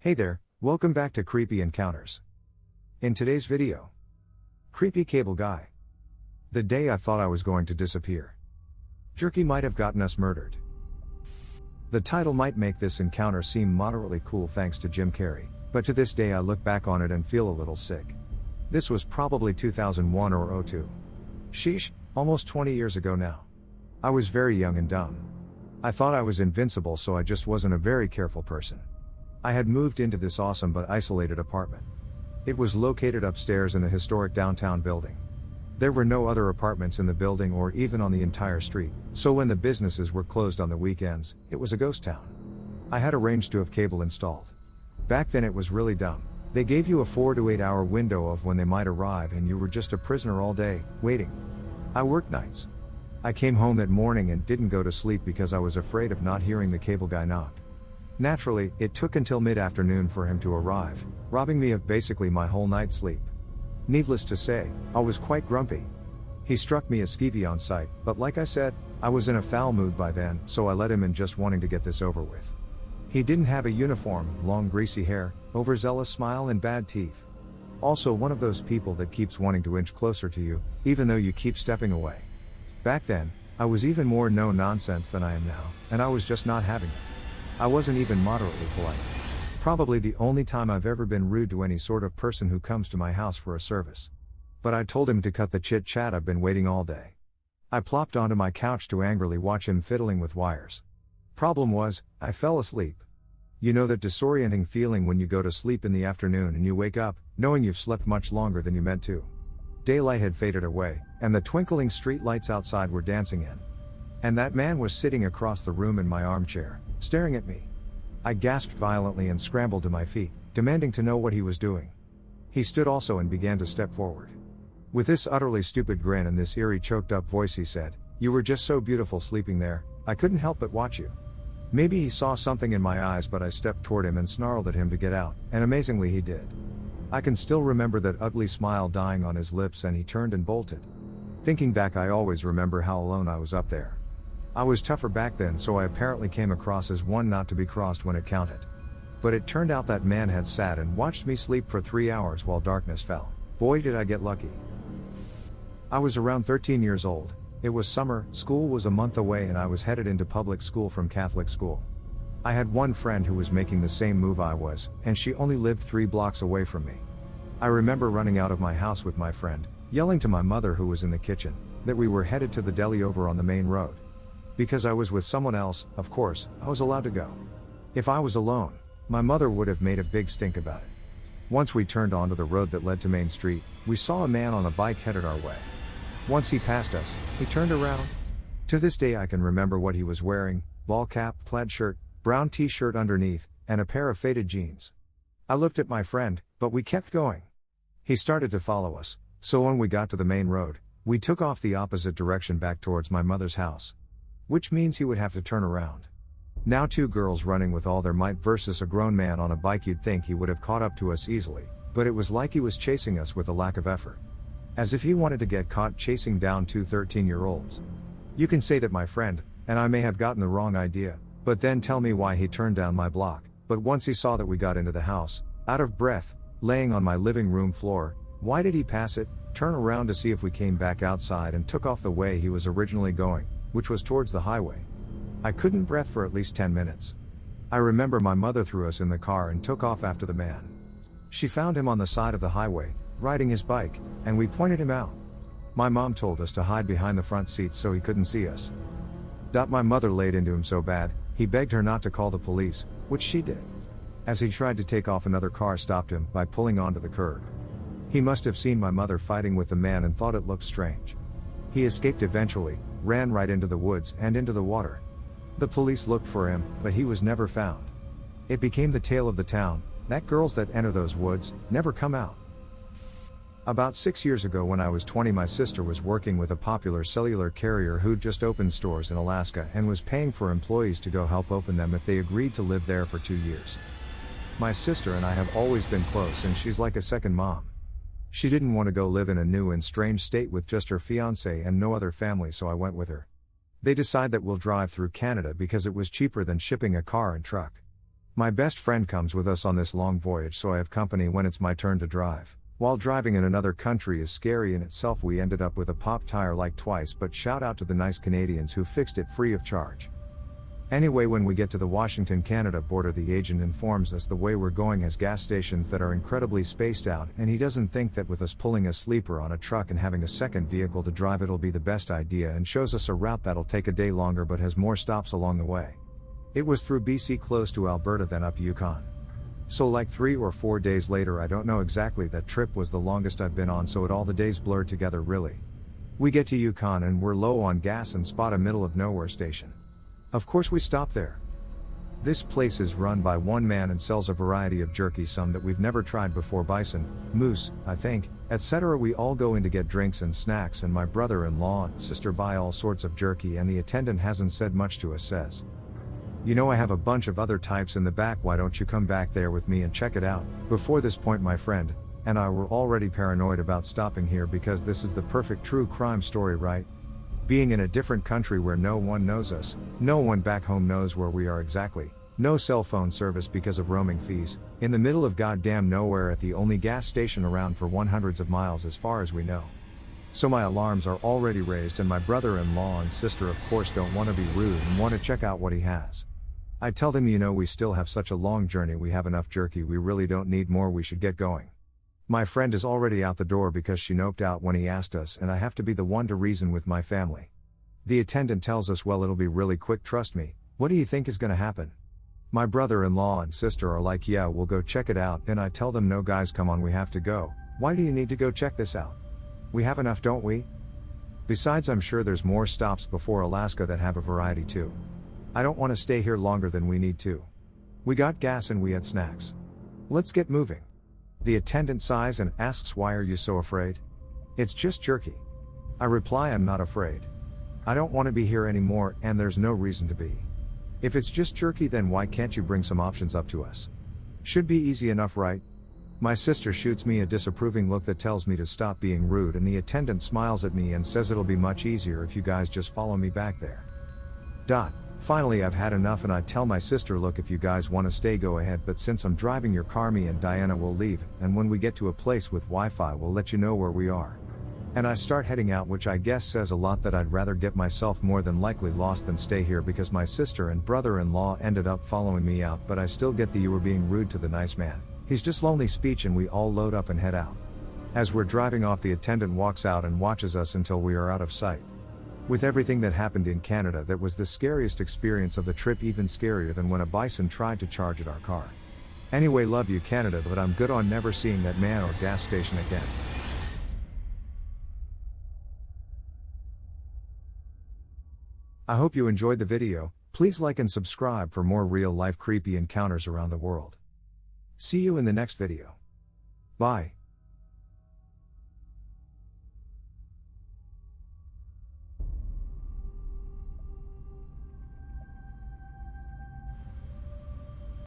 Hey there, welcome back to Creepy Encounters. In today's video, Creepy Cable Guy. The day I thought I was going to disappear. Jerky might have gotten us murdered. The title might make this encounter seem moderately cool thanks to Jim Carrey, but to this day I look back on it and feel a little sick. This was probably 2001 or '02. Sheesh, almost 20 years ago now. I was very young and dumb. I thought I was invincible, so I just wasn't a very careful person. I had moved into this awesome but isolated apartment. It was located upstairs in a historic downtown building. There were no other apartments in the building or even on the entire street, so when the businesses were closed on the weekends, it was a ghost town. I had arranged to have cable installed. Back then it was really dumb. They gave you a 4 to 8 hour window of when they might arrive and you were just a prisoner all day, waiting. I worked nights. I came home that morning and didn't go to sleep because I was afraid of not hearing the cable guy knock. Naturally, it took until mid-afternoon for him to arrive, robbing me of basically my whole night's sleep. Needless to say, I was quite grumpy. He struck me a skeevy on sight, but like I said, I was in a foul mood by then, so I let him in just wanting to get this over with. He didn't have a uniform, long greasy hair, overzealous smile and bad teeth. Also one of those people that keeps wanting to inch closer to you, even though you keep stepping away. Back then, I was even more no-nonsense than I am now, and I was just not having it. I wasn't even moderately polite. Probably the only time I've ever been rude to any sort of person who comes to my house for a service. But I told him to cut the chit-chat. I've been waiting all day. I plopped onto my couch to angrily watch him fiddling with wires. Problem was, I fell asleep. You know that disorienting feeling when you go to sleep in the afternoon and you wake up, knowing you've slept much longer than you meant to. Daylight had faded away, and the twinkling street lights outside were dancing in. And that man was sitting across the room in my armchair, staring at me. I gasped violently and scrambled to my feet, demanding to know what he was doing. He stood also and began to step forward. With this utterly stupid grin and this eerie choked up voice he said, "You were just so beautiful sleeping there, I couldn't help but watch you." Maybe he saw something in my eyes, but I stepped toward him and snarled at him to get out, and amazingly he did. I can still remember that ugly smile dying on his lips, and he turned and bolted. Thinking back, I always remember how alone I was up there. I was tougher back then, so I apparently came across as one not to be crossed when it counted. But it turned out that man had sat and watched me sleep for 3 hours while darkness fell. Boy did I get lucky. I was around 13 years old, it was summer, school was a month away and I was headed into public school from Catholic school. I had one friend who was making the same move I was, and she only lived 3 blocks away from me. I remember running out of my house with my friend, yelling to my mother who was in the kitchen, that we were headed to the deli over on the main road. Because I was with someone else, of course, I was allowed to go. If I was alone, my mother would have made a big stink about it. Once we turned onto the road that led to Main Street, we saw a man on a bike headed our way. Once he passed us, he turned around. To this day I can remember what he was wearing: ball cap, plaid shirt, brown t-shirt underneath, and a pair of faded jeans. I looked at my friend, but we kept going. He started to follow us, so when we got to the main road, we took off the opposite direction back towards my mother's house. Which means he would have to turn around. Now 2 girls running with all their might versus a grown man on a bike, you'd think he would have caught up to us easily, but it was like he was chasing us with a lack of effort. As if he wanted to get caught chasing down 2 13-year-olds. You can say that my friend, and I may have gotten the wrong idea, but then tell me why he turned down my block. But once he saw that we got into the house, out of breath, laying on my living room floor, why did he pass it, turn around to see if we came back outside, and took off the way he was originally going, which was towards the highway. I couldn't breathe for at least 10 minutes. I remember my mother threw us in the car and took off after the man. She found him on the side of the highway, riding his bike, and we pointed him out. My mom told us to hide behind the front seats so he couldn't see us. My mother laid into him so bad, he begged her not to call the police, which she did. As he tried to take off, another car stopped him by pulling onto the curb. He must have seen my mother fighting with the man and thought it looked strange. He escaped eventually, ran right into the woods and into the water. The police looked for him, but he was never found. It became the tale of the town, that girls that enter those woods never come out. About 6 years ago when I was 20, my sister was working with a popular cellular carrier who'd just opened stores in Alaska and was paying for employees to go help open them if they agreed to live there for 2 years. My sister and I have always been close, and she's like a second mom. She didn't want to go live in a new and strange state with just her fiancé and no other family, so I went with her. They decided that we'll drive through Canada because it was cheaper than shipping a car and truck. My best friend comes with us on this long voyage, so I have company when it's my turn to drive. While driving in another country is scary in itself, we ended up with a pop tire like twice, but shout out to the nice Canadians who fixed it free of charge. Anyway, when we get to the Washington-Canada border, the agent informs us the way we're going has gas stations that are incredibly spaced out, and he doesn't think that with us pulling a sleeper on a truck and having a second vehicle to drive it'll be the best idea, and shows us a route that'll take a day longer but has more stops along the way. It was through BC close to Alberta then up Yukon. So like 3 or 4 days later, I don't know exactly, that trip was the longest I've been on, so it all the days blurred together really. We get to Yukon and we're low on gas and spot a middle of nowhere station. Of course we stop there. This place is run by one man and sells a variety of jerky, some that we've never tried before, bison, moose, I think, etc. We all go in to get drinks and snacks, and my brother-in-law and sister buy all sorts of jerky, and the attendant hasn't said much to us, says, "You know, I have a bunch of other types in the back, why don't you come back there with me and check it out?" Before this point, my friend and I were already paranoid about stopping here because this is the perfect true crime story, right? Being in a different country where no one knows us, no one back home knows where we are exactly, no cell phone service because of roaming fees, in the middle of goddamn nowhere at the only gas station around for hundreds of miles as far as we know. So my alarms are already raised, and my brother-in-law and sister of course don't want to be rude and want to check out what he has. I tell them, you know, we still have such a long journey, we have enough jerky, we really don't need more, we should get going. My friend is already out the door because she noped out when he asked us, and I have to be the one to reason with my family. The attendant tells us, well, it'll be really quick, trust me. What do you think is gonna happen? My brother-in-law and sister are like, yeah, we'll go check it out. Then I tell them, no guys, come on, we have to go. Why do you need to go check this out? We have enough, don't we? Besides, I'm sure there's more stops before Alaska that have a variety too. I don't want to stay here longer than we need to. We got gas and we had snacks. Let's get moving. The attendant sighs and asks, why are you so afraid? It's just jerky. I reply, I'm not afraid. I don't want to be here anymore, and there's no reason to be. If it's just jerky, then why can't you bring some options up to us? Should be easy enough, right? My sister shoots me a disapproving look that tells me to stop being rude, and the attendant smiles at me and says it'll be much easier if you guys just follow me back there. Finally, I've had enough, and I tell my sister, look, if you guys want to stay, go ahead, but since I'm driving your car, me and Diana will leave, and when we get to a place with Wi-Fi, we'll let you know where we are. And I start heading out, which I guess says a lot that I'd rather get myself more than likely lost than stay here, because my sister and brother-in-law ended up following me out, but I still get the you were being rude to the nice man. He's just lonely speech, and we all load up and head out. As we're driving off, the attendant walks out and watches us until we are out of sight. With everything that happened in Canada, that was the scariest experience of the trip, even scarier than when a bison tried to charge at our car. Anyway, love you Canada, but I'm good on never seeing that man or gas station again. I hope you enjoyed the video. Please like and subscribe for more real life creepy encounters around the world. See you in the next video. Bye.